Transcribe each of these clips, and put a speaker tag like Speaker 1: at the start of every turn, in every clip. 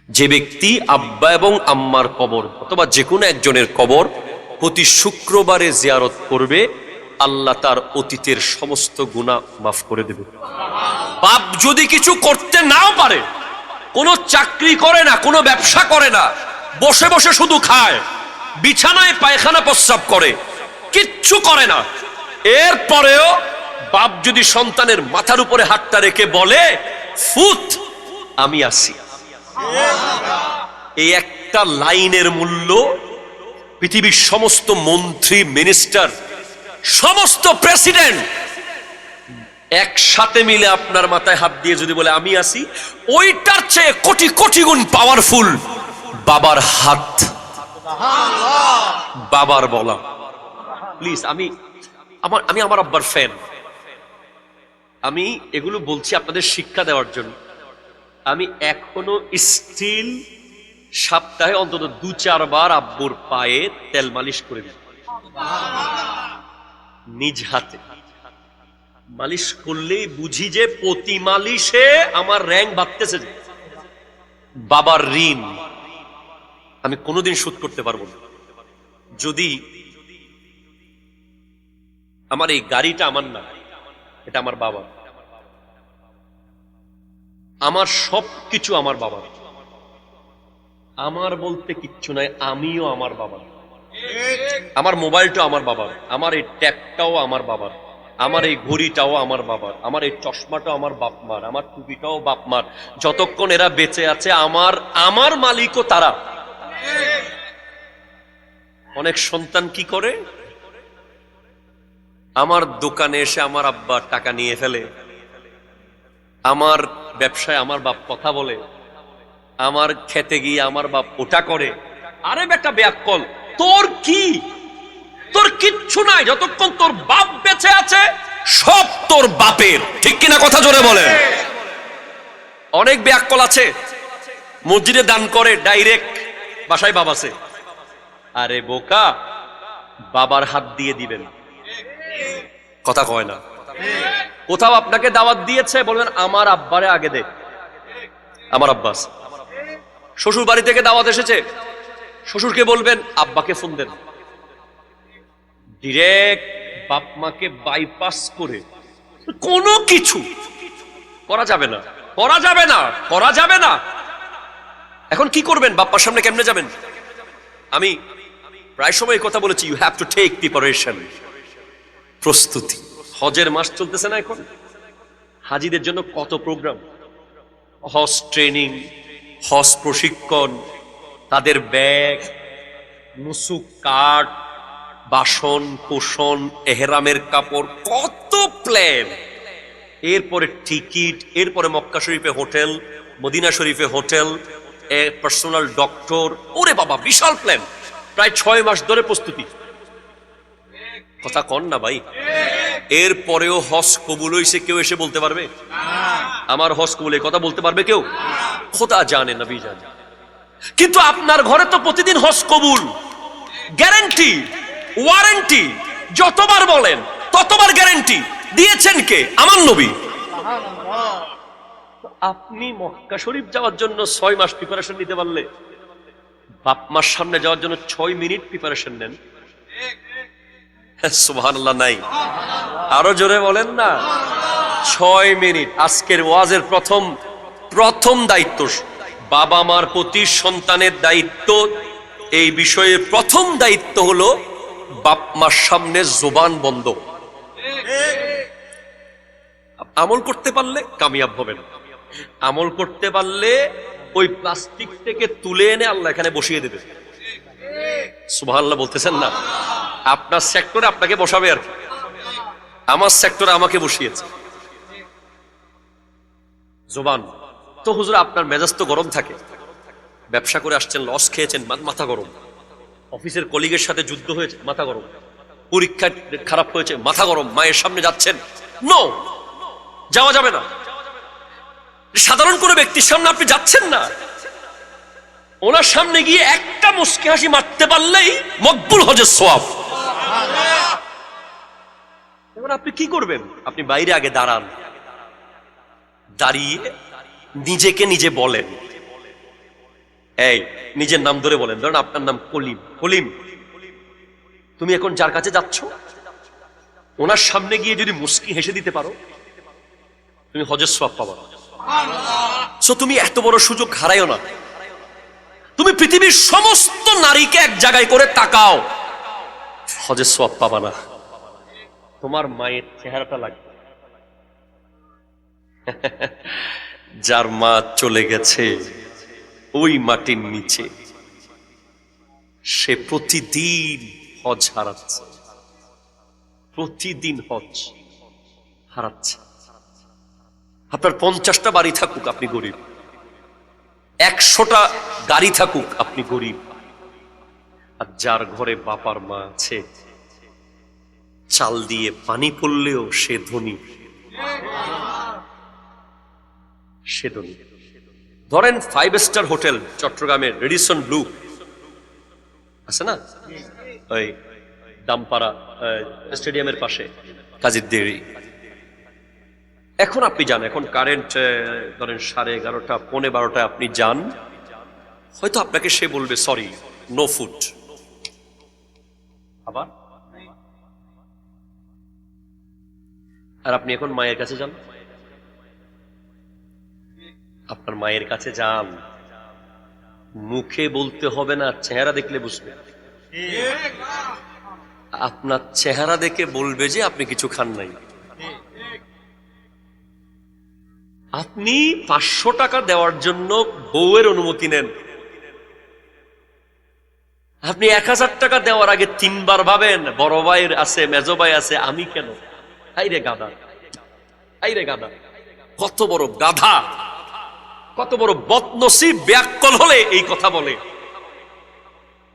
Speaker 1: যে ব্যক্তি আব্বা এবং আম্মার কবর অথবা যে কোনো একজনের কবর প্রতি শুক্রবারে জিয়ারত করবে, আল্লাহ তার অতীতের সমস্ত গুনাহ মাফ করে দেবে। বাপ যদি কিছু করতে নাও পারে, কোনো চাকরি করে না, কোনো ব্যবসা করে না, বসে বসে শুধু খায়, বিছানায় পায়খানা প্রস্রাব করে, কিচ্ছু করে না, এরপরেও বাপ যদি সন্তানের মাথার উপরে হাতটা রেখে বলে, ফুত আমি আসি, এই একটা লাইনের মূল্য পৃথিবীর সমস্ত মন্ত্রী, মিনিস্টার, সমস্ত প্রেসিডেন্ট একসাথে মিলে আপনার মাথায় হাত দিয়ে যদি বলে আমি আসি, ওইটার চেয়ে কোটি কোটি গুণ পাওয়ারফুল বাবার হাত, বাবার বলা। প্লিজ, আমি আমার আব্বার ফ্যান, আমি এগুলো বলছি আপনাদের শিক্ষা দেওয়ার জন্য। আমি এখনো স্টিল সপ্তাহে অন্তত 2-4 বার আব্বুর পায়ে তেল মালিশ করে দিই, নিজ হাতে মালিশ করলেই বুঝি যে প্রতি মালিশে আমার র্যাঙ্ক বাড়তেছে। বাবার ঋণ আমি কোনোদিন শোধ করতে পারবো না। যদি আমার এই গাড়িটা আমার না, এটা আমার বাবা, আমার সবকিছু আমার বাবা, আমার বলতে কিচ্ছু নাই, আমিও আমার বাবা, আমার মোবাইলটাও আমার বাবার, আমার এই ট্যাবটাও আমার বাবার, আমার এই ঘড়িটাও আমার বাবার, আমার এই চশমাটাও আমার বাপ মার, আমার টুপিটাও বাপ মার, যতক্ষণ এরা বেঁচে আছে আমার মালিকও তারা। অনেক সন্তান কি করে, আমার দোকানে এসে আমার আব্বা টাকা নিয়ে ফেলে, আমার ব্যবসায় আমার বাপ কথা বলে, আমার খেতে গিয়ে আমার বাপ ওটা করে। আরে বেটা বেয়াক্কল, তোর কি, তোর কিচ্ছু নাই, যতক্ষণ তোর বাপ বেঁচে আছে সব তোর বাপের, ঠিক কিনা কথা জোরে বলে। অনেক বেয়াক্কল আছে মসজিদে দান করে, ডাইরেক্ট বাসায় বাপ আছে। আরে বোকা, বাবার হাত দিয়ে দিবেন, কথা কয় না। কোথাও আপনাকে দাওয়াত দিয়েছে, বলবেন আমার আব্বারে আগে দে, আমার আব্বাস। শ্বশুর বাড়ি থেকে দাওয়াত এসেছে, শ্বশুরকে বলবেন আব্বাকে ফোন দেন। ডিরেক্ট বাপ মাকে বাইপাস করে কোনো কিছু করা যাবে না, করা যাবে না, করা যাবে না। এখন কি করবেন, বাপ্পার সামনে কেমনে যাবেন? আমি প্রায় সময় কথা বলেছি, you have to take preparation, প্রস্তুতি। হজের মাস চলতেছে না এখন, হাজিদের জন্য কত প্রোগ্রাম, হজ ট্রেনিং, হজ প্রশিক্ষণ, তাদের ব্যাগ, নুসুক কার্ড, বাসন কোসন, এহরামের কাপড়, কত প্ল্যান। এরপরে টিকিট, এরপরে মক্কা শরীফে হোটেল, মদিনা শরীফে হোটেল, পার্সোনাল ডক্টর, ওরে বাবা বিশাল প্ল্যান। প্রায় 6 মাস ধরে প্রস্তুতি, কথা কন না ভাই। এরপরেও হজ কবুল হইছে কেউ এসে বলতে পারবে? আমার হজ কবুল, এই কথা বলতে পারবে কেউ? খোদা জানে, নবী জানে। কিন্তু আপনার ঘরে তো প্রতিদিন হজ কবুল, গ্যারান্টি, ওয়ারেন্টি, যতবার বলেন ততবার গ্যারান্টি দিয়েছেন কে? আমার নবী। আপনি মক্কা শরীফ যাওয়ার জন্য 6 মাস প্রিপারেশন নিতে পারলে, বাপ মার সামনে যাওয়ার জন্য 6 মিনিট প্রিপারেশন নেন। সুবহানাল্লাহ নাই? আরো জোরে বলেন না। 6 মিনিট। আজকের ওয়াজের প্রথম দায়িত্ব বাবা মার প্রতি সন্তানের দায়িত্ব। এই বিষয়ে প্রথম দায়িত্ব হলো বাপ মার সামনে জবান বন্ধ। আমল করতে পারলে কামিয়াব হবেন, আমল করতে পারলে ওই প্লাস্টিক থেকে তুলে এনে আল্লাহ এখানে বসিয়ে দেবে। সুবহানাল্লাহ বলতেছেন না? আপনার সেক্টরে আপনাকে বসাবে আর কি, আমার সেক্টরে আমাকে বসিয়েছে। জবান তো হুজুর, আপনার মেজাজ তো গরম থাকে, ব্যবসা করে আসছেন, লস খেয়েছেন, মাথা গরম, অফিসের কলিগের সাথে যুদ্ধ হয়েছে, মাথা গরম, পরীক্ষা খারাপ হয়েছে, মাথা গরম, মায়ের সামনে যাচ্ছেন, নো, যাওয়া যাবে না। সাধারণ কোনো ব্যক্তির সামনে আপনি যাচ্ছেন না, ওনার সামনে গিয়ে একটা মুস্কি হাসি মারতে পারলেই মকবুল হজের সওয়াব। এবার আপনি কি করবেন? আপনি বাইরে আগে দাঁড়ান, দাঁড়িয়ে নিজেকে নিজে বলেন, এই নিজের নাম ধরে বলেন, ধরেন আপনার নাম কলিম। কলিম, তুমি এখন যার কাছে যাচ্ছ, ওনার সামনে গিয়ে যদি মুস্কি হেসে দিতে পারো, তুমি হজের সওয়াব পাবা। সো তুমি এত বড় সুযোগ হারাইও না। তুমি পৃথিবীর সমস্ত নারীকে এক জায়গায় করে তাকাও, হজের সওয়াব পাবা না। তোমার মায়ের চেহারাটা লাগবে। যার মা চলে গেছে ওই মাটির নিচে, সে প্রতিদিন হজ হারাচ্ছে, প্রতিদিন হজ হারাচ্ছে। আপনার 50টা বাড়ি থাকুক আপনি গরিব, 100টা গাড়ি থাকুক আপনি গরিব, আর যার ঘরে বাপার মা আছে, চাল দিয়ে পানি পড়লেও সে ধনী, সে ধনী। ধরেন 5 স্টার হোটেল চট্টগ্রামের রেডিসন ব্লু আছে না, ওই দামপাড়া স্টেডিয়ামের পাশে, কাজীর দেরি। এখন আপনি যান, এখন কারেন্ট ধরেন 11:30 11:15 আপনি যান, হয়তো আপনাকে সে বলবে সরি নো ফুড। আবার আর আপনি এখন মায়ের কাছে যান, আপনার মায়ের কাছে যান, মুখে বলতে হবে না, চেহারা দেখলে বুঝবে। আপনার চেহারা দেখে বলবে যে আপনি কিছু খান নাই। আপনি 500 টাকা দেওয়ার জন্য বউয়ের অনুমতি নেন, আপনি 1000 টাকা দেওয়ার আগে 3 বার ভাবেন, বড় ভাইয়ের আছে, মেজো ভাই আছে, আমি কেন? আইরে গাধা, আইরে গাধা, কত বড় গাধা, কত বড় বদনসিব ব্যাককল হলে এই কথা বলে।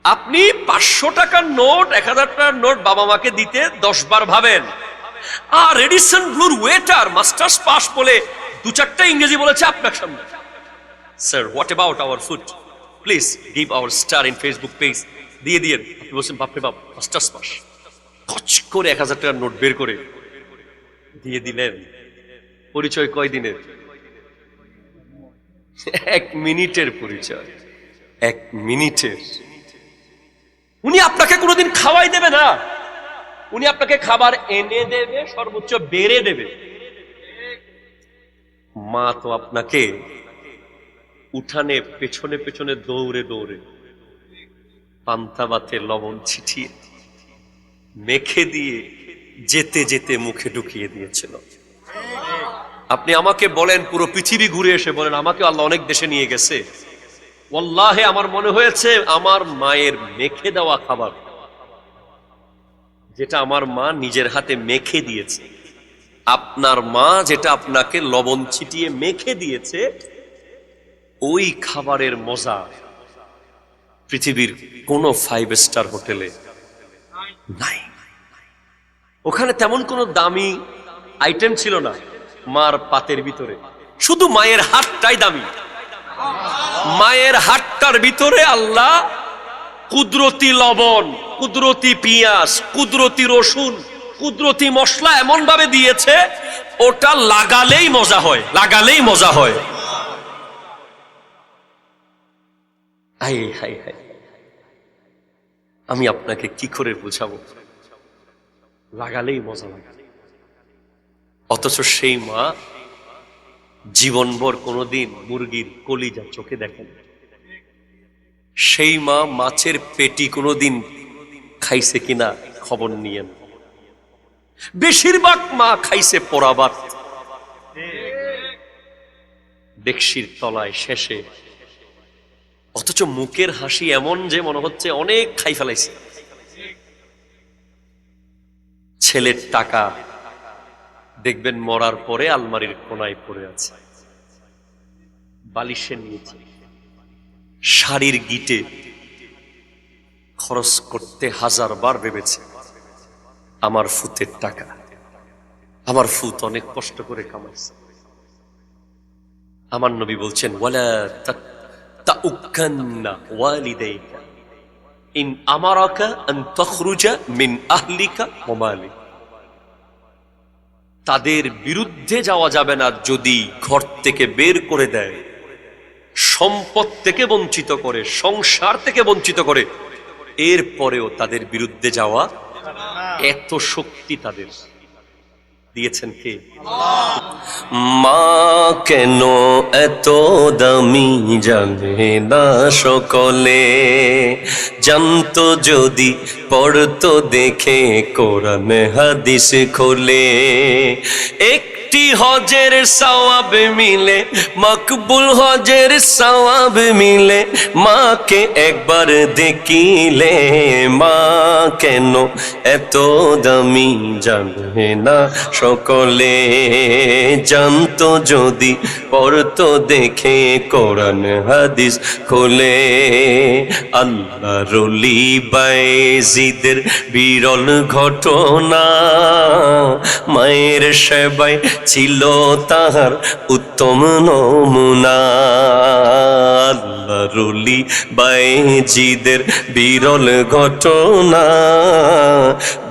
Speaker 1: আপনি 500 টাকার নোট, 1000 টাকার নোট বাবা মাকে দিতে 10 বার ভাবেন, আর রেডিসন ব্লুর ওয়েটার মাস্টার্স পাস বলে 2-4টা ইংরেজি বলেছে আপনার সামনে, sir what about our food, please give hour star in Facebook page, দিয়ে দিয়ে আপনি বলছেন বাপরে বাপ মাস্টার্স পাস, কচ করে 1000 টাকার নোট বের করে দিয়ে দিলেন। পরিচয় কয় দিনের? 1 মিনিটের পরিচয়, 1 মিনিটের। উনি আপনাকে কোনোদিন খাওয়াই দেবে না, উনি আপনাকে খাবার এনে দেবে, সর্বোচ্চ বেড়ে দেবে। মা তো আপনাকে উঠানে পেছনে পেছনে দৌড়ে দৌড়ে পান্তা ভাতে লবণ ছিটিয়ে মেখে দিয়ে যেতে যেতে মুখে ঢুকিয়ে দিয়েছিল। আপনি আমাকে বলেন, পুরো পৃথিবী ঘুরে এসে বলেন আমাকে আল্লাহ অনেক দেশে নিয়ে গেছে, ওয়াল্লাহি আমার মনে হয়েছে আমার মায়ের মেখে দেওয়া খাবার, যেটা আমার মা নিজের হাতে মেখে দিয়েছে, আপনার মা যেটা আপনাকে লবণ ছিটিয়ে মেখে দিয়েছে, ওই খাবারের মজা পৃথিবীর কোন 5 স্টার হোটেলে নাই। ওখানে তেমন কোনো দামি আইটেম ছিল না মার পাতের ভিতরে, শুধু মায়ের হাতটাই দামি। মায়ের হাতটার ভিতরে আল্লাহ কুদরতি লবণ, কুদরতি পেঁয়াজ, কুদরতি রসুন, কুদরতি মশলা এমন ভাবে দিয়েছে, ওটা লাগালেই মজা হয়, লাগালেই মজা হয়। হাই হাই হাই, আমি আপনাকে কি করে বোঝাবো, লাগালেই মজা লাগে। অথচ সেই মা জীবনভর কোনোদিন মুরগির কলিজা চোখে দেখেন, সেই মা মাছের পেটি কোনোদিন খাইছে কিনা খবর নিয়েন। বেশিরভাগ মা খাইছে পোড়া ভাত ডেকসির তলায় শেষে, অথচ মুখের হাসি এমন যে মনে হচ্ছে অনেক খাই ফেলাইছে। ছেলের টাকা দেখবেন মরার পরে আলমারির কোনায় পড়ে আছে, বালিশের নিচে, শাড়ির গিটে খরচ করতে 1000 বার ভেবেছে আমার ফুতের টাকা, আমার ফুত অনেক কষ্ট করে কামাইছে। আমার নবী বলছেন ওয়ালা তাউক্কান্না ওয়ালিদাইকা ইন আমারাকা আন তাখরুজা মিন আহলিকা ওয়া মালিক, তাদের বিরুদ্ধে যাওয়া যাবে না যদি ঘর থেকে বের করে দেয়, সম্পদ থেকে বঞ্চিত করে, সংসার থেকে বঞ্চিত করে, এরপরেও তাদের বিরুদ্ধে যাওয়া, এত শক্তি তাদের দিয়েছেন কে? মা কেন এত দামি জানে না সকলে, জানতো যদি পড়তো দেখে কোরআন হাদিস খোলে। একটি হজের সওয়াব মিলে, মকবুল হজের সওয়াব মিলে, মাকে একবার দেখিলে। মা কেন এত দামি জানে না সকলে, জানতো যদি পড়তো দেখে কোরআন হাদিস খোলে। আল্লাহর ওলি বায়েজিদের বিরল ঘটনা, মায়ের সেবায় ছিল তাহার উত্তম নমুনা। আল্লাহর ওলি বায়েজিদের বিরল ঘটনা,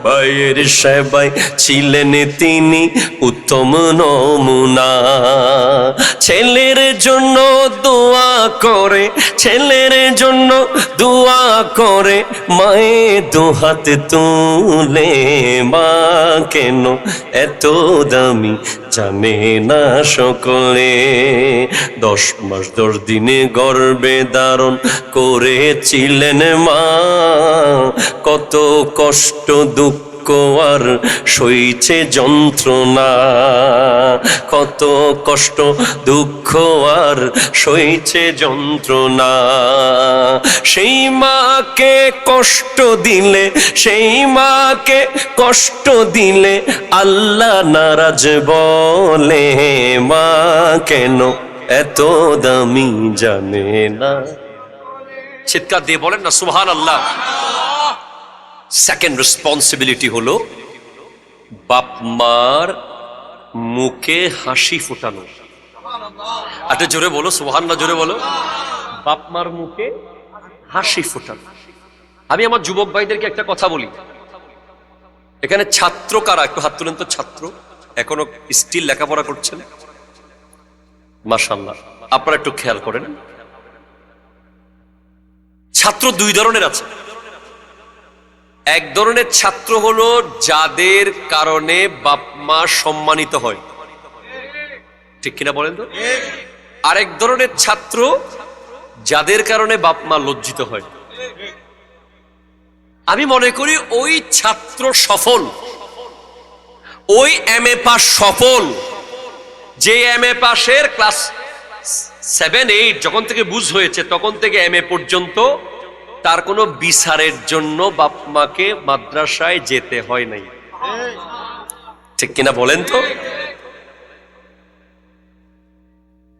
Speaker 1: মায়ের সেবায় ছিলেন তিনি উত্তম নমুনা। ছেলের জন্য দোয়া করে, ছেলের জন্য দোয়া করে, মায়ে দুহাত তুলে। মা কেন এত দামি জানে না সকলে, 10 মাস 10 দিনে গর্ভে ধারণ করেছিলেন মা। কত কষ্ট দুঃখ আর সইছে যন্ত্রণা, কত কষ্ট দুঃখ আর সইছে যন্ত্রণা। সেই মাকে কষ্ট দিলে, সেই মাকে কষ্ট দিলে আল্লাহ নারাজ বলে। মা কেন এত দামি জানে না। চিৎকার দিয়ে বলেন না সুবহানাল্লাহ। সেকেন্ড রেসপন্সিবিলিটি হলো বাপ মার মুখে হাসি ফোটানো। আচ্ছা জোরে বলো সুবহানাল্লাহ, জোরে বলো। বাপ মার মুখে হাসি ফোটানো। আমি আমার যুবক ভাইদেরকে একটা কথা বলি, এখানে ছাত্র কারা? একটু হাত তুলেন তো। ছাত্র এখনো স্টিল লেখাপড়া করছেন? মাশাআল্লাহ, আপনারা একটু খেয়াল করেন। ছাত্র 2 ধরনের আছে। এক ধরনের ছাত্র হলো যাদের কারণে বাপ মা সম্মানিত হয়, ঠিক কিনা বলেন তো? আরেক ধরনের ছাত্র যাদের কারণে বাপ মা লজ্জিত হয়। আমি মনে করি ওই ছাত্র সফল, ওই MA পাস সফল, যে MA পাশের ক্লাস 7, 8 যখন থেকে বুঝ হয়েছে তখন থেকে MA পর্যন্ত তার কোনো বিচারের জন্য বাপ মাকে মাদ্রাসায় যেতে হয় নাই, ঠিক কিনা বলেন তো?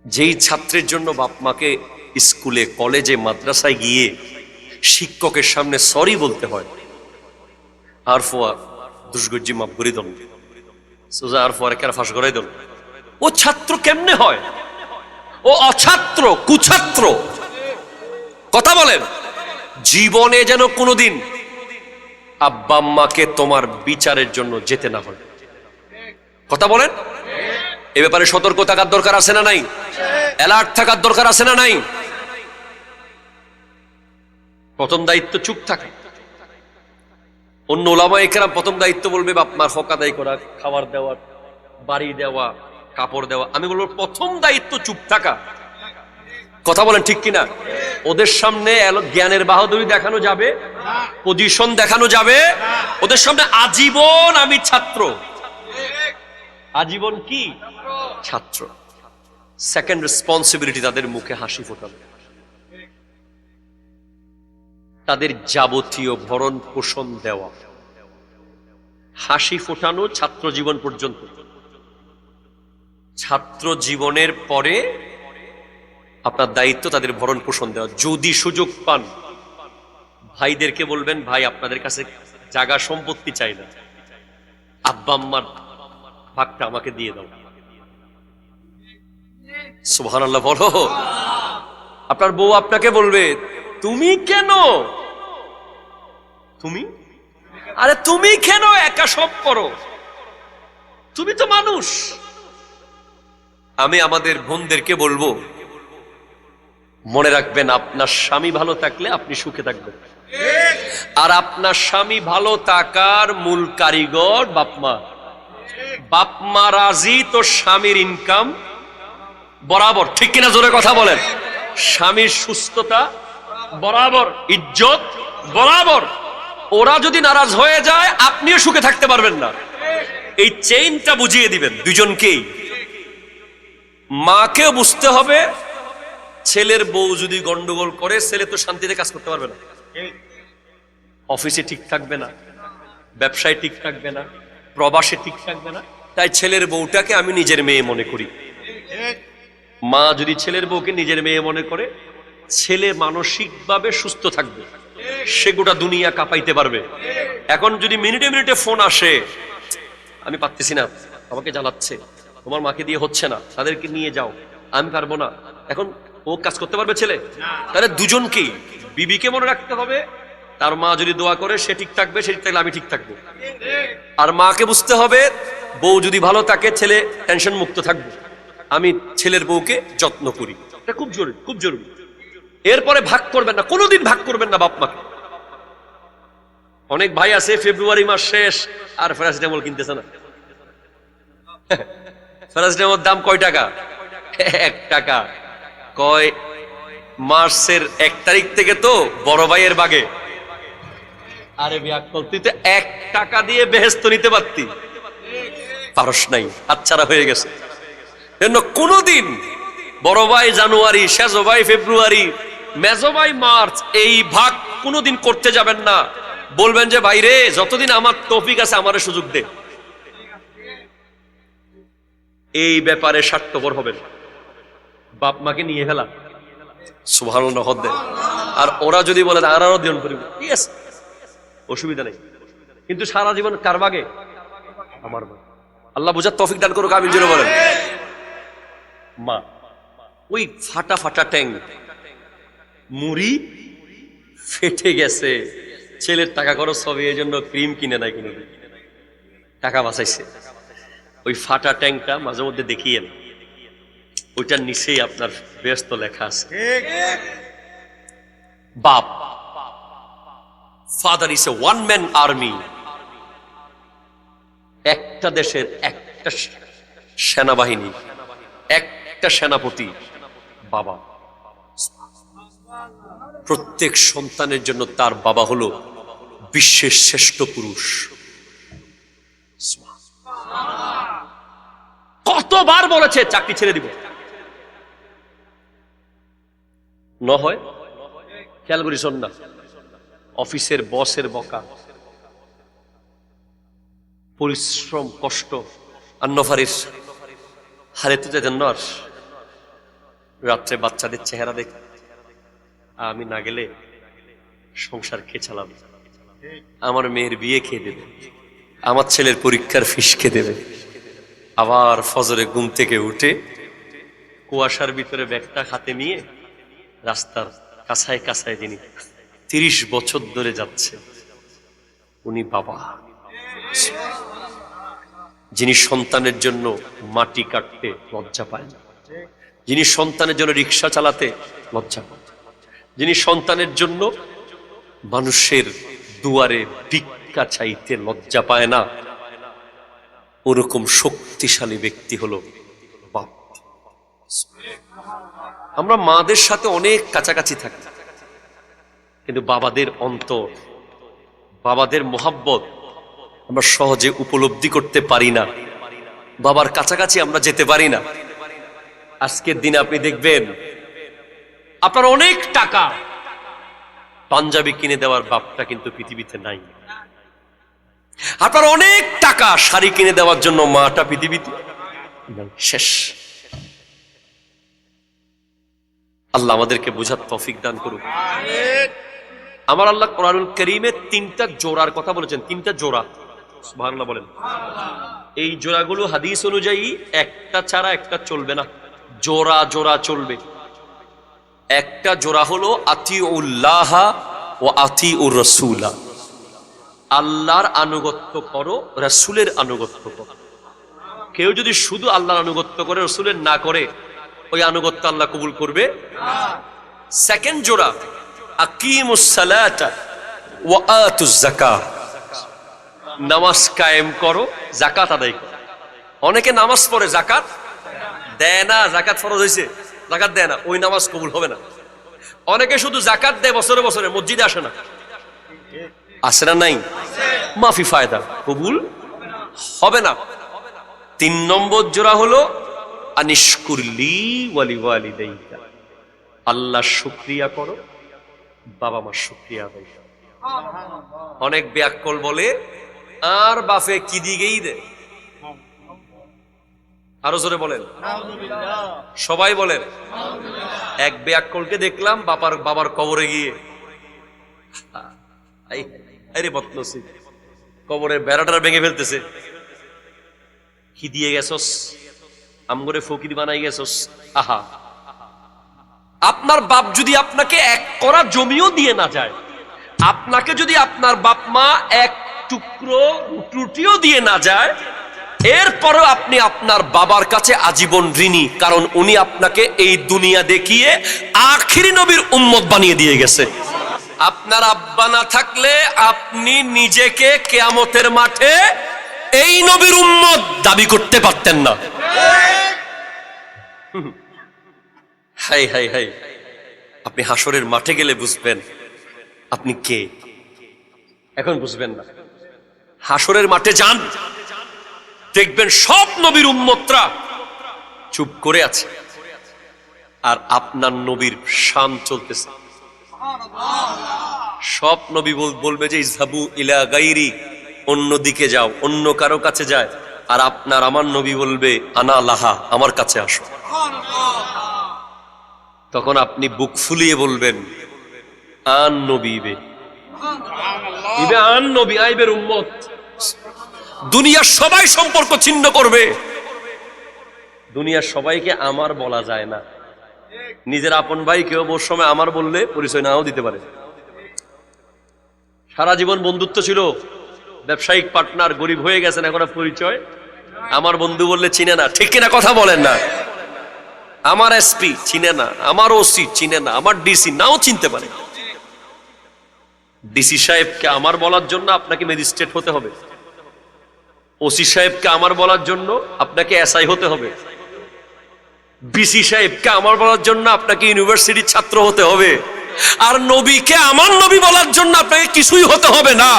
Speaker 1: যেই ছাত্রের জন্য বাপ মাকে স্কুলে কলেজে মাদ্রাসায় গিয়ে শিক্ষকের সামনে সরি বলতে হয়, আর ফোয়া দুষ্গজ্জি মাফ করে দল সোজা আর ফোয়ারে কেন ফাঁস করাই দল, ও ছাত্র কেমনে হয়? ও অছাত্র, কুছাত্র। কথা বলেন। জীবনে যেন কোনোদিন আব্বা আম্মাকে তোমার বিচারের জন্য যেতে না হয়। কথা বলেন। এ ব্যাপারে সতর্ক থাকার দরকার আছে না নাই? অ্যালার্ট থাকার দরকার আছে না নাই? প্রথম দায়িত্ব চুপ থাকা। অন্য ওলামায়ে কেরাম প্রথম দায়িত্ব বলবে বাপ মার হক আদায় করা, খাবার দেওয়া, বাড়ি দেওয়া, কাপড় দেওয়া। আমি বলবো প্রথম দায়িত্ব চুপ থাকা। কথা বলেন ঠিক কিনা? ওদের সামনে জ্ঞানের বাহাদুরি দেখানো যাবে, পজিশন দেখানো যাবে। ওদের সামনে আজীবন আমি ছাত্র, আজীবন কি ছাত্র। সেকেন্ড রেসপন্সিবিলিটি তাদের মুখে হাসি ফোটানো, তাদের যাবতীয় ভরণ পোষণ দেওয়া। হাসি ফোটানো ছাত্র জীবন পর্যন্ত। ছাত্র জীবনের পরে আপনার দায়িত্ব তাদের ভরণ পোষণ দেওয়া। যদি সুযোগ পান ভাইদেরকে বলবেন, ভাই আপনাদের কাছে জায়গা সম্পত্তি চাই না, আব্বা আম্মার ভাগটা আমাকে দিয়ে দাও। সুবহানাল্লাহ বলো। আপনার বউ আপনাকে বলবে, তুমি কেন, তুমি, আরে তুমি কেন একা সব করো, তুমি তো মানুষ। আমি আমাদের বোনদেরকে বলবো, মনে রাখবেন, আপনার স্বামী ভালো থাকলে আপনি সুখে থাকবেন। আর আপনার স্বামী ভালো থাকার মূল কারিগর বাপমা। বাপমা রাজি তো স্বামীর ইনকাম বরাবর, ঠিক কিনা জোরে কথা বলেন। স্বামীর সুস্থতা বরাবর, ইজ্জত বরাবর। ওরা যদি নারাজ হয়ে যায় আপনিও সুখে থাকতে পারবেন না। এই চেইনটা বুঝিয়ে দিবেন দুজনকেই। মাকেও বুঝতে হবে, ছেলের বউ যদি গন্ডগোল করে ছেলে তো শান্তিতে কাজ করতে পারবে না, অফিসে ঠিক থাকবে না, ব্যবসায় ঠিক থাকবে না, প্রবাসে ঠিক থাকবে না। তাই ছেলের বউটাকে আমি নিজের মেয়ে মনে করি। মা যদি ছেলের বউকে নিজের মেয়ে মনে করে, ছেলে মানসিকভাবে সুস্থ থাকবে, সে গোটা দুনিয়া কাঁপাইতে পারবে। এখন যদি মিনিটে মিনিটে ফোন আসে, আমি পারতেছি না, আমাকে জ্বালাচ্ছে, তোমার মাকে দিয়ে হচ্ছে না, তাদেরকে নিয়ে যাও, আমি পারবো না, এখন ও কাজ করতে পারবে ছেলে? তাহলে দুজনকেই, বিবিকে মনে রাখতে হবে, তার মা যদি দোয়া করে সে ঠিক থাকবে, সে ঠিক থাকলে আমি ঠিক থাকবো। আর মাকে বুঝতে হবে, বউ যদি ভালো থাকে ছেলে টেনশন মুক্ত থাকবে, আমি ছেলের বউকে যত্ন করি। এটা খুব জরুরি, খুব জরুরি। এরপরে ভাগ করবেন না, কোনোদিন ভাগ করবেন না বাপ মাকে। অনেক ভাই আছে ফেব্রুয়ারি মাস শেষ আর প্যারাসিটামল কিনতেছে না। প্যারাসিটামল দাম কয় টাকা? 1 টাকা। কয় মার্চের 1 তারিখ থেকে তো বড় ভাইয়ের বাগে। আরে বিয়াক্কল, তুই তো 1 টাকা দিয়ে বেহেস্ত নিতে পারতি, পারস নাই, হাতছাড়া হয়ে গেছে। কোনদিন বড় ভাই জানুয়ারি, সেজো ভাই ফেব্রুয়ারি, মেজো ভাই মার্চ, এই ভাগ কোনদিন করতে যাবেন না। বলবেন যে ভাই রে, যতদিন আমার তৌফিক আছে আমারে সুযোগ দে। এই ব্যাপারে স্বার্থপর হবেন, বাপ মাকে নিয়ে ফেলা, সুবহানাল্লাহ হদ্দে। আর ওরা যদি বলে আরো দিন করিব, ঠিক আছে, অসুবিধা নেই, কিন্তু সারা জীবন কার বাগে? আমার বাগে। আল্লাহ বুঝার তৌফিক দান করুক, আমিন জোরে বলেন। মা ওই ফাটা ফাটা ট্যাং, মুড়ি ফেটে গেছে, ছেলের টাকা খরচ হবে এই জন্য ক্রিম কিনে নাই, কিনে টাকা বাঁচাইছে। ওই ফাটা ট্যাংটা মাঝে মধ্যে দেখিয়েন, ওইটার নিচেই আপনার ব্যস্ত লেখা আছে বাপ। Father is a one man army. একটা দেশের একটা সেনাবাহিনী, একটা সেনাপতি বাবা। প্রত্যেক সন্তানের জন্য তার বাবা হলো বিশ্বের শ্রেষ্ঠ পুরুষ। কতবার বলেছে চাকরি ছেড়ে দিব, ন হয় খেয়াল করি শোন না। অফিসের বসের বকা, পরিশ্রম, কষ্ট, আন্নফারিস হারে তো যেতেন নর, রাত্রে বাচ্চাদের চেহারা দেখ, আমি না গেলে সংসার কে চালাবে, আমার মেয়ের বিয়ে খেয়ে দেবে, আমার ছেলের পরীক্ষার ফিস খেয়ে দেবে। আবার ফজরে ঘুম থেকে উঠে কুয়াশার ভিতরে ব্যাগটা হাতে নিয়ে রাস্তার কাছায় কাছায় যিনি 30 বছর ধরে যাচ্ছে, উনি বাবা। যিনি সন্তানের জন্য মাটি কাটতে লজ্জা পায় না, যিনি সন্তানের জন্য রিক্সা চালাতে লজ্জা পায়, যিনি সন্তানের জন্য মানুষের দুয়ারে ভিক্ষা চাইতে লজ্জা পায় না, ওরকম শক্তিশালী ব্যক্তি হলো বাপ। আমরা মাদের সাথে অনেক কাছাকাছি থাকি, কিন্তু বাবাদের অন্তর, বাবাদের মোহাব্বত আমরা সহজে উপলব্ধি করতে পারি না, বাবার কাছাকাছি আমরা যেতে পারি না। আজকের দিনে আপনি দেখবেন আপনার অনেক টাকা, পাঞ্জাবি কিনে দেওয়ার বাপটা কিন্তু পৃথিবীতে নাই। আপনার অনেক টাকা, শাড়ি কিনে দেওয়ার জন্য মাটা পৃথিবীতে শেষ। আল্লাহ আমাদেরকে বোঝার তৌফিক দান করুক। আমার আল্লাহ কোরআনুল কারীমে 3টা জোড়ার কথা বলেছেন, 3টা জোড়া, সুবহানাল্লাহ বলেন। এই জোড়াগুলো হাদিস অনুযায়ী একটা ছাড়া একটা চলবে না, জোড়া জোড়া চলবে। একটা জোড়া হলো আতিউল্লাহ ওয়া আতিউর রাসূলা, আল্লাহর আনুগত্য করো, রাসূলের আনুগত্য করো। কেউ যদি শুধু আল্লাহর আনুগত্য করে, রাসূলের না করে, ওই আনুগত্য আল্লাহ কবুল করবে না। সেকেন্ড জোড়া আকিমুস সালাতা ওয়া আতুজ যাকাত, নামাজ কায়েম করো, যাকাত আদায় করো। অনেকে নামাজ পড়ে যাকাত দেয় না, যাকাত ফরজ হয়েছে যাকাত দেয় না, ওই নামাজ কবুল হবে না। অনেকে শুধু যাকাত দেয় বছরে বছরে, মসজিদে আসে না, আসে না নাই, মাফি ফায়দা, কবুল হবে না। 3 নম্বর জোড়া হলো আনিশকুরলি ওয়ালি ওয়ালিদাইকা, আল্লাহ শুকরিয়া করো, বাবা মার শুকরিয়া আদায় করো। অনেক ব্যাককল বলে আর বাপে কি দিগেই দে, আরো জোরে বলেন, সবাই বলেন। এক ব্যাককলকে দেখলাম বাবার কবরে গিয়ে, আরে বদনসিব, কবরের বেড়াটা ভেঙে ফেলতেছে। কি দিয়ে গেছস, আমগরে ফকির বানাই গেছস। আহা, আপনার বাপ যদি আপনাকে 1 করা জমিও দিয়ে না যায়, আপনাকে যদি আপনার বাপ মা 1 টুকরো রুটিও দিয়ে না যায়, এরপরও আপনি আপনার বাবার কাছে আজীবন ঋণী, কারণ উনি আপনাকে এই দুনিয়া দেখিয়ে আখিরি নবীর উম্মত বানিয়ে দিয়ে গেছে। আপনার আব্বা না থাকলে আপনি নিজেকে কিয়ামতের মাঠে এই নবীর উম্মত দাবি করতে পারতেন না। হাই হাই হাই, আপনি হাসরের মাঠে গেলে বুঝবেন আপনি কে, এখন বুঝবেন না। হাসরের মাঠে যান, দেখবেন সব নবীর উম্মতরা চুপ করে আছে, আর আপনার নবীর শান চলতেছে। সব নবী বলবে যে ইযহাবু ইলা গায়রি, অন্যদিকে যাও, অন্য কারো কাছে যায়, আর আপনার আমার নবী বলবে আনা লাহা, আমার কাছে আসো। তখন আপনি বুক ফুলিয়ে বলবেন আন নবী ইবে ইবে, আন নবী আইবের উম্মত। দুনিয়ার সবাই সম্পর্ক ছিন্ন করবে, দুনিয়ার সবাইকে আমার বলা যায় না। নিজের আপন ভাই কেউ ওর সময় আমার বললে পরিচয় নাও দিতে পারে। সারা জীবন বন্ধুত্ব ছিল, ব্যবসায়িক পার্টনার, গরিব হয়ে গেছেন, এখন পরিচয় আমার বন্ধু বললে চিনে না। ঠিক কিনা কথা বলেন না? আমার এসপি চিনে না, আমার ওসি চিনে না, আমার ডিসি নাও চিনতে পারে। ডিসি সাহেবকে আমার বলার জন্য আপনাকে ম্যাজিস্ট্রেট হতে হবে, ওসি সাহেবকে আমার বলার জন্য আপনাকে এসআই হতে হবে, বিসি সাহেবকে আমার বলার জন্য আপনাকে ইউনিভার্সিটির ছাত্র হতে হবে। আর নবীকে আমার নবী বলার জন্য আপনাকে কিছুই হতে হবে না।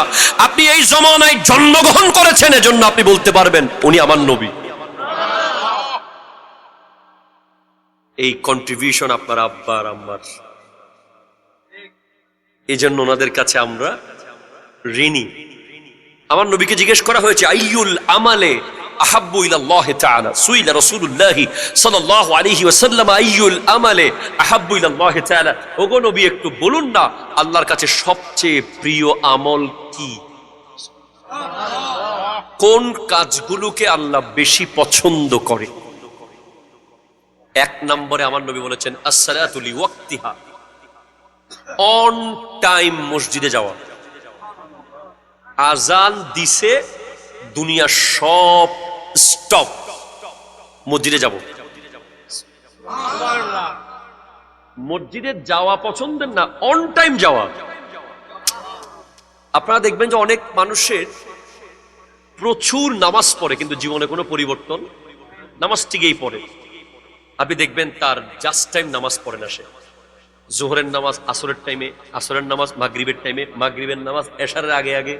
Speaker 1: আপনি এই জমানায় জন্মগ্রহণ করেছেন, এজন্য আপনি বলতে পারবেন উনি আমার নবী। এই কন্ট্রিবিউশন আপনার আব্বা আর আম্মার, এই জন্য ওনাদের কাছে আমরা ঋণী। আমার নবীকে জিজ্ঞেস করা হয়েছে আইয়ুল আমালে আহাব্বু ইলাল্লাহি তাআলা, সুইলা রাসূলুল্লাহি সাল্লাল্লাহু আলাইহি ওয়াসাল্লাম আইয়ুল আমালে আহাব্বু ইলাল্লাহি তাআলা, ওগো নবী একটু বলুন না আল্লাহর কাছে সবচেয়ে প্রিয় আমল কি? কোন কাজগুলোকে আল্লাহ বেশি পছন্দ করে? 1 নম্বরে আমার নবী বলেছেন আসসালাতু লিওয়াক্তিহা, অন টাইম মসজিদে যাওয়া। আজান দিছে, দুনিয়া সব স্টপ, মসজিদে যাব। মসজিদে যাওয়া পছন্দের না, অন টাইম যাওয়া। আপনারা দেখবেন যে অনেক মানুষের প্রচুর নামাজ পড়ে কিন্তু জীবনে কোনো পরিবর্তন, নামাজ ঠিকই পড়ে, আপনি দেখবেন তার জাস্ট টাইম নামাজ পড়ে না। সে জোহরের নামাজ আসরের টাইমে, আসরের নামাজ মাগরিবের টাইমে, মাগরিবের নামাজ এশারের আগে আগে।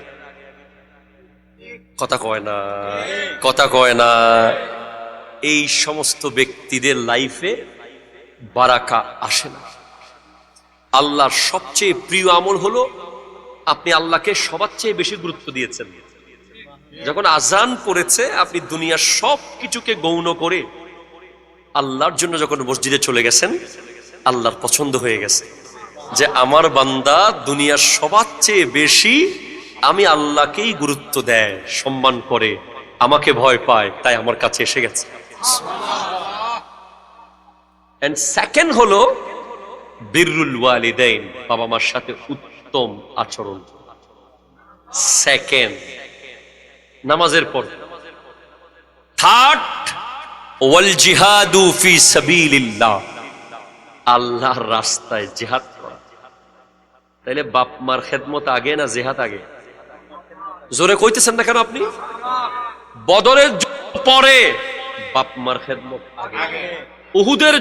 Speaker 1: কথা কয় না, কথা কয় না। এই সমস্ত ব্যক্তিদের লাইফে বারাকা আসে না। আল্লাহর সবচেয়ে প্রিয় আমল হলো আপনি আল্লাহকে সবার চেয়ে বেশি গুরুত্ব দিয়েছেন। যখন আজান করেছে আপনি দুনিয়ার সব কিছুকে গৌণ করে আল্লাহর জন্য যখন মসজিদে চলে গেছেন, আল্লাহর পছন্দ হয়ে গেছে যে আমার বান্দা দুনিয়ার সবার চেয়ে বেশি আমি আল্লাহকেই গুরুত্ব দেয়, সম্মান করে, আমাকে ভয় পায়, তাই আমার কাছে এসে গেছে। এন্ড সেকেন্ড হলো বিররুল ওয়ালিদাইন, বাবা মার সাথে উত্তম আচরণ। সেকেন্ড নামাজের পর। থার্ড ওয়াল জিহাদু ফি সাবিলিল্লাহ, আল্লাহর রাস্তায় জিহাদ করা। তাইলে বাপ মার খেদমত আগে না জিহাদ আগে? জোরে কইতেছেন না কেন আপনি? বদরের পরে বাপ মার খেদমত আগে, উহুদের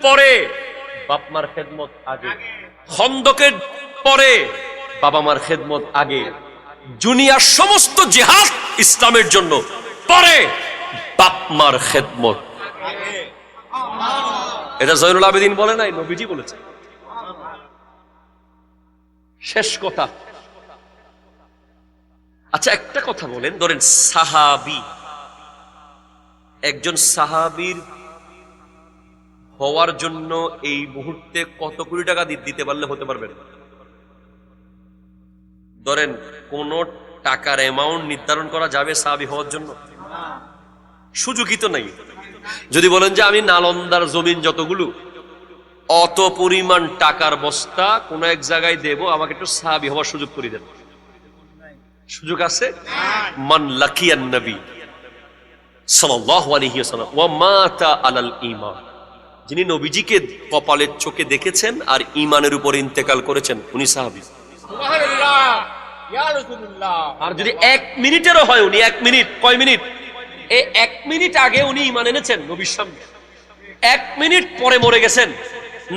Speaker 1: পরে বাপ মার খেদমত আগে, খন্দকের পরে বাবা মার খেদমত আগে, দুনিয়ার সমস্ত জিহাদ ইসলামের জন্য পরে বাপ মার খেদমত। এটা জয়নুল আবেদিন বলে নাই, নবীজি বলেছে। শেষ কথা। আচ্ছা একটা কথা বলেন, ধরেন সাহাবী, একজন সাহাবীর হওয়ার জন্য এই মুহূর্তে কত কোটি টাকা দিতে পারলে হতে পারবেন? ধরেন কোন টাকার অ্যামাউন্ট নির্ধারণ করা যাবে সাহাবী হওয়ার জন্য? সুযোগই তো নাই। যদি বলেন যে আমি নালন্দার জমিন যতগুলো অত পরিমাণ টাকার বস্তা কোন এক জায়গায় দেব, আমাকে একটু সাহাবী হওয়ার সুযোগ করে দেন, সুযোগ আছে? মান লাকিয়ান নবী সাল্লাল্লাহু আলাইহি ওয়াসাল্লাম ওয়া মাতা আলাল ঈমান, যিনি নবীজিকে কপালের চোখে দেখেছেন আর ঈমানের উপর ইন্তেকাল করেছেন, উনি সাহাবী। সুবহানাল্লাহ, ইয়া রাসূলুল্লাহ। আর যদি 1 মিনিটেরও হয়, উনি 1 মিনিট, কয় মিনিট? এই 1 মিনিট আগে উনি ঈমান এনেছেন নবীর সামনে, 1 মিনিট পরে মরে গেছেন,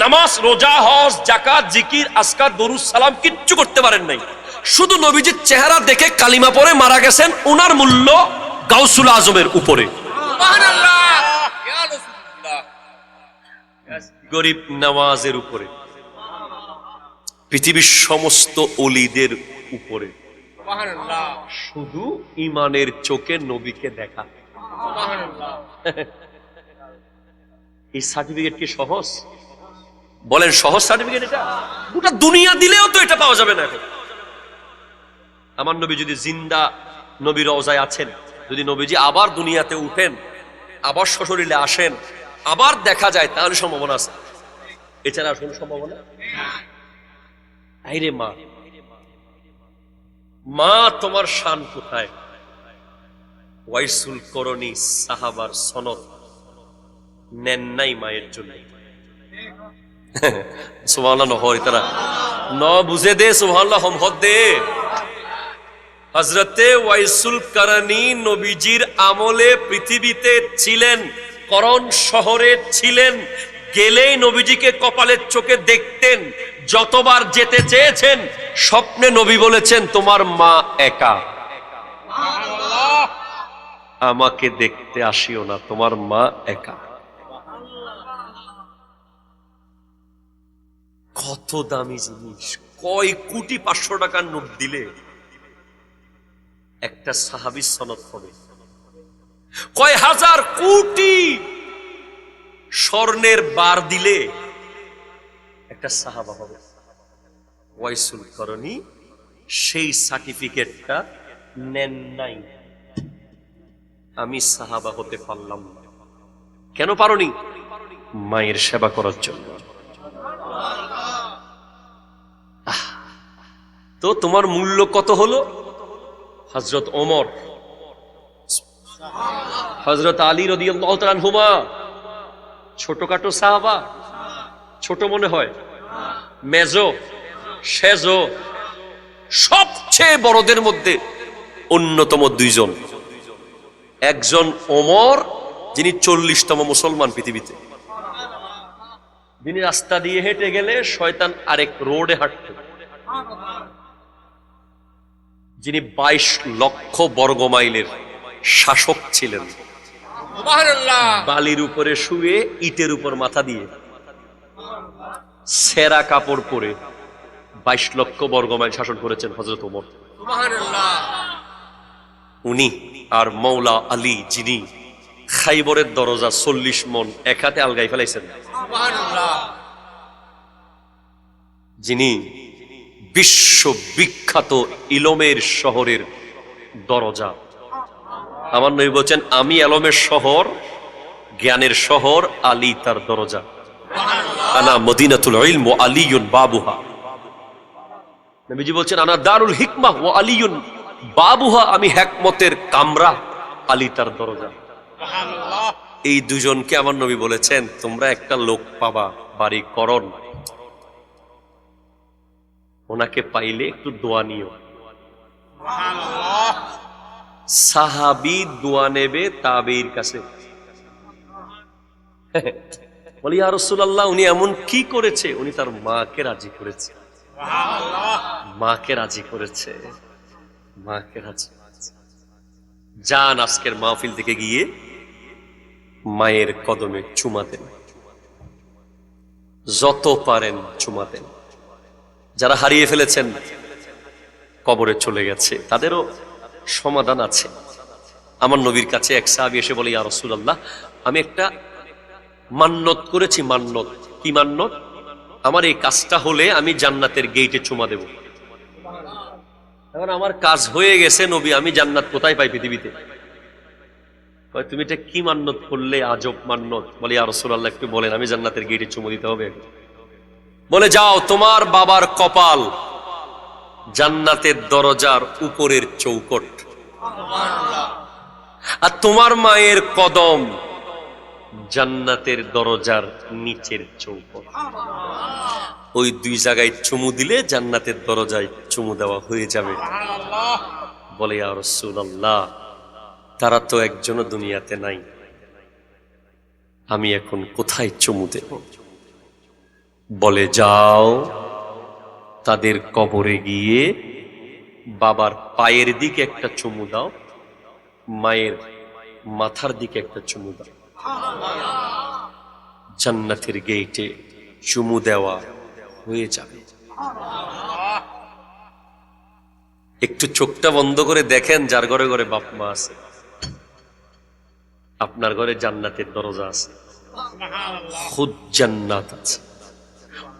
Speaker 1: নামাজ, রোজা, হজ, যাকাত, জিকির, আজকার, দরুদ, সালাম কিচ্ছু করতে পারেন নাই, শুধু নবীজির চেহারা দেখে কালিমা পড়ে মারা গেছেন। উনার মূল্য গাউসুল আজমের উপরে। সুবহানাল্লাহ, ইয়া রাসূলুল্লাহ। গরিব নওয়াজের উপরে, পৃথিবীর সমস্ত ওলিদের উপরে। সুবহানাল্লাহ। শুধু ঈমানের চোখে নবীকে দেখা। সুবহানাল্লাহ। এই সার্টিফিকেট কি সহজ? বলেন সহজ সার্টিফিকেট এটা? গোটা দুনিয়া দিলেও তো এটা পাওয়া যাবে না। আমার নবী যদি জিন্দা নবী রওজায় আছেন, যদি নবীজি আবার দুনিয়াতে উঠেন, আবার সশরীরে আসেন, আবার দেখা যায়, তাহলে সম্ভাবনা আছে। এছাড়া আর কোনো সম্ভাবনা? আইরে মা, মা তোমার শান কোথায়? ওয়াইসুল করণী সাহাবার সনদ নেন নাই মায়ের জন্য। সুবহানাল্লাহ, নহরি তারা ন বুঝে দে, সুবহানাল্লাহ হম হদ দে। হযরতে ওয়াইসুল করণী নবীজির আমলে পৃথিবীতে ছিলেন, করণ শহরে ছিলেন, গেলেই নবীজিকে কপালের চোখে দেখতেন। যতবার যেতে চেয়েছেন স্বপ্নে নবী বলেছেন তোমার মা একা, আমাকে দেখতে আসিও না, তোমার মা একা। কত দামি জিনিস! কয় কোটি 500 টাকার নোট দিলে একটা সাহাবী সনদ হবে, কয় হাজার কোটি স্বর্ণের বার দিলে একটা সাহাবা হবে। ওয়াইসুল করণী সেই সার্টিফিকেটটা নেন নাই। আমি সাহাবা হতে পারলাম না। কেন পারোনি? মায়ের সেবা করার জন্য। তো তোমার মূল্য কত হলো? হযরত ওমর, হযরত আলী রাদিয়াল্লাহু তাআলা আনহুমা ছোটখাটো সাহাবা? ছোট মনে হয়? মেজো, সেজো, সবচেয়ে বড়দের মধ্যে অন্যতম 2 জন। একজন ওমর, যিনি 40তম মুসলমান পৃথিবীতে, যিনি রাস্তা দিয়ে হেঁটে গেলে শয়তান আরেক রোডে হাঁটত, যিনি 22 লক্ষ বর্গমাইলের শাসক ছিলেন, বালির উপরে শুয়ে ইটের উপর মাথা দিয়ে সেরা কাপড় পরে 22 লক্ষ বর্গমাইল শাসন করেছেন হযরত ওমর। উনি আর মৌলা আলী, যিনি খাইবরের দরজা 40 মণ এক হাতে আলগাই ফেলাইছেন, যিনি বিশ্ববিখ্যাত ইলমের শহরের দরজা। আমার নবী বলছেন আমি এলমের শহর, জ্ঞানের শহর, আলী তার দরজা। আনা মদিনাতুল ইলম ওয়া আলীউন বাবুহা। নবীজি বলছেন আনা দারুল হিকমাহ ওয়া আলীউন বাবুহা, আমি হিকমতের কামরা, আলী তার দরজা। এই দুজনকে আমার নবী বলেছেন তোমরা একটা লোক পাবা বাড়িকরণ, ওনাকে পাইলে একটু দোয়া নিও। সাহাবী দোয়া নেবে তাবেঈর কাছে। বলি ইয়া রাসূলুল্লাহ, উনি এমন কি করেছে? উনি তার মাকে রাজি করেছে। মাকে রাজি করেছে, মাকে রাজি। যান আজকের মাহফিল থেকে গিয়ে মায়ের কদমে চুমা দেন, যত পারেন চুমা দেন। যারা হারিয়ে ফেলেছেন, কবরে চলে গেছে, তাদেরও সমাধান আছে। আমার নবীর কাছে এক সাহাবী এসে বলে, ইয়া রাসূলুল্লাহ, আমি একটা মান্নত করেছি। মান্নত কি? মান্নত, আমার এই কাজটা হলে আমি জান্নাতের গেইটে চুমা দেব। এখন আমার কাজ হয়ে গেছে নবী, আমি জান্নাত কোথায় পাই পৃথিবীতে? তুমি এটা কি মান্নত করলে, আজব মান্নত। বলে ইয়া রাসূলুল্লাহ, একটু বলেন, আমি জান্নাতের গেইটে চুমু দিতে হবে। বলে যাও, তোমার বাবার কপাল জান্নাতের দরজার উপরের চৌকট, আর তোমার মায়ের কদম জান্নাতের দরজার নিচের চৌকট। ওই দুই জায়গায় চুমু দিলে জান্নাতের দরজায় চুমু দেওয়া হয়ে যাবে। বলে ইয়া রাসূলুল্লাহ, তারা তো একজনও দুনিয়াতে নাই, আমি এখন কোথায় চুমু দেব? বলে যাও, তাদের কবরে গিয়ে বাবার পায়ের দিকে একটা চুমু দাও, মায়ের মাথার দিকে একটা চুমু দাও। জান্নাতের গেইটে চুমু দেওয়া হয়ে যাবে। একটু চোখটা বন্ধ করে দেখেন, যার ঘরে ঘরে বাপ মা আছে, আপনার ঘরে জান্নাতের দরজা আছে, খুদ জান্নাত আছে।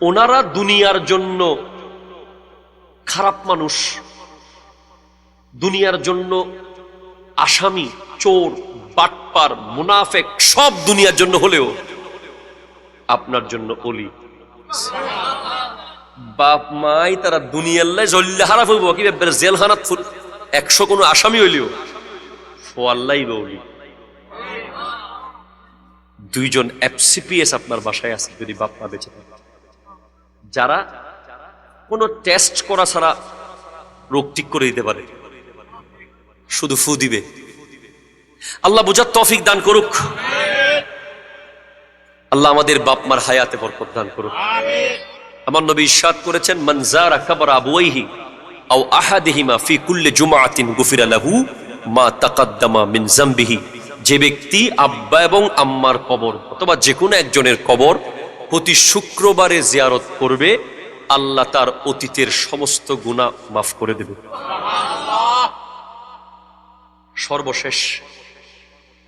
Speaker 1: ওনারা দুনিয়ার জন্য খারাপ মানুষ, দুনিয়ার জন্য আসামি, চোর, বাটপার, মুনাফেক, সব দুনিয়ার জন্য হলেও আপনার জন্য ওলি। বাপ মাই তারা দুনিয়াল্লাই জল্লে হারাপ হইব, কি জেলখানাত 100 কোনো আসামি হইলেও ও আল্লাহ ওলি। দুইজন এফসিপিএস আপনার বাসায় আছে যদি বাপ মা বেঁচে থাকে, যারা কোনো টেস্ট করা ছাড়া রোগ ঠিক করে দিতে পারে, শুধু ফু দিবে। আল্লাহ বুঝার তৌফিক দান করুক। আল্লাহ আমাদের বাপ মার হায়াতে বরকত দান করুক। আমার নবী ইরশাদ করেছেন, মান যারা কবর আবওয়াইহি আও আহাদিহিমা ফি কুল্লি জুমআতিন গুফিরা লাহু মা তাকাদ্দামা মিন যামবিহি। যে ব্যক্তি আব্বা এবং আম্মার কবর অথবা যে কোনো একজনের কবর প্রতি শুক্রবারে জিয়ারত করবে, আল্লাহ তার অতীতের সমস্ত গুনাহ মাফ করে দেবে। সর্বশেষ,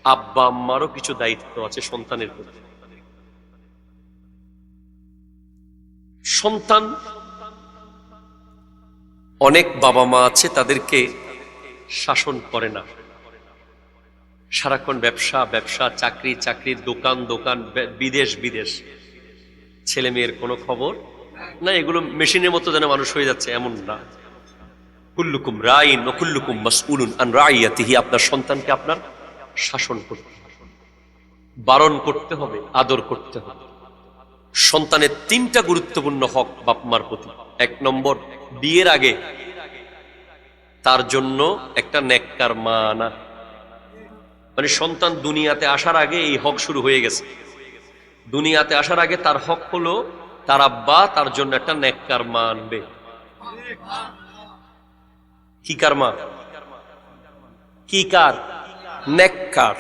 Speaker 1: আব্বা আম্মারও কিছু দায়িত্ব আছে সন্তানের প্রতি। সন্তান, অনেক বাবা মা আছে তাদেরকে শাসন করে না, সারাক্ষণ ব্যবসা ব্যবসা, চাকরি চাকরি, দোকান দোকান, বিদেশ বিদেশ, ছেলে মেয়ের কোনো খবর না। এগুলো মেশিনের মতো যেন মানুষ হয়ে যাচ্ছে, এমন না। কুল্লুকুম রাইন ওয়া কুল্লুকুম মাসউলুন আন রাইয়াতিহি। আপনার সন্তানকে আপনার শাসন করতে হবে, বারণ করতে হবে, আদর করতে হবে। সন্তানের 3টা গুরুত্বপূর্ণ হক বাপ মার প্রতি। 1 নম্বর, বিয়ের আগে তার জন্য একটা নেককার মা আনা। মানে সন্তান দুনিয়াতে আসার আগে এই হক শুরু হয়ে গেছে। দুনিয়াতে আসার আগে তার হক হলো তার আব্বা তার জন্য একটা নেককার মা আনবে। কি কার মা? কি কার? নেককার।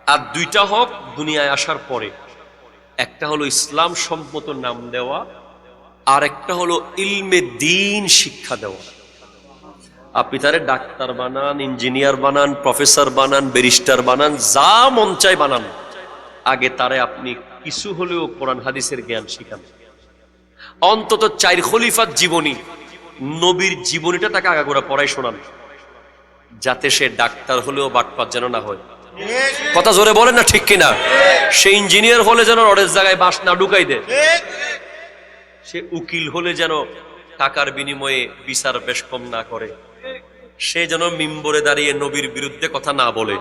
Speaker 1: আর 2টা হক দুনিয়ায় আসার পরে, একটা হলো ইসলাম সম্মত নাম দেওয়া, আর একটা হলো ইলমে দ্বীন শিক্ষা দেওয়া। আপনি তারে ডাক্তার বানান, ইঞ্জিনিয়ার বানান, প্রফেসর বানান, ব্যারিস্টার বানান, যা মন চায় বানান, আগে তারে আপনি কিছু হলেও কোরআন হাদিসের জ্ঞান শিখান। অন্তত 4 খলিফার জীবনী, নবীর জীবনীটা তাকে আগাগোড়া পড়াই শোনান, যাতে সে ডাক্তার হলেও বাটপার যেন না হয়। কথা জোরে বলেন না, ঠিক কিনা? সে ইঞ্জিনিয়ার হলে যেন রডের জায়গায় বাঁশ না ঢুকাই দেয়। সে উকিল হলে যেন টাকার বিনিময়ে বিচার বেশ কম না করে। সে যেন মিম্বরে দাঁড়িয়ে নবীর বিরুদ্ধে কথা না বলে।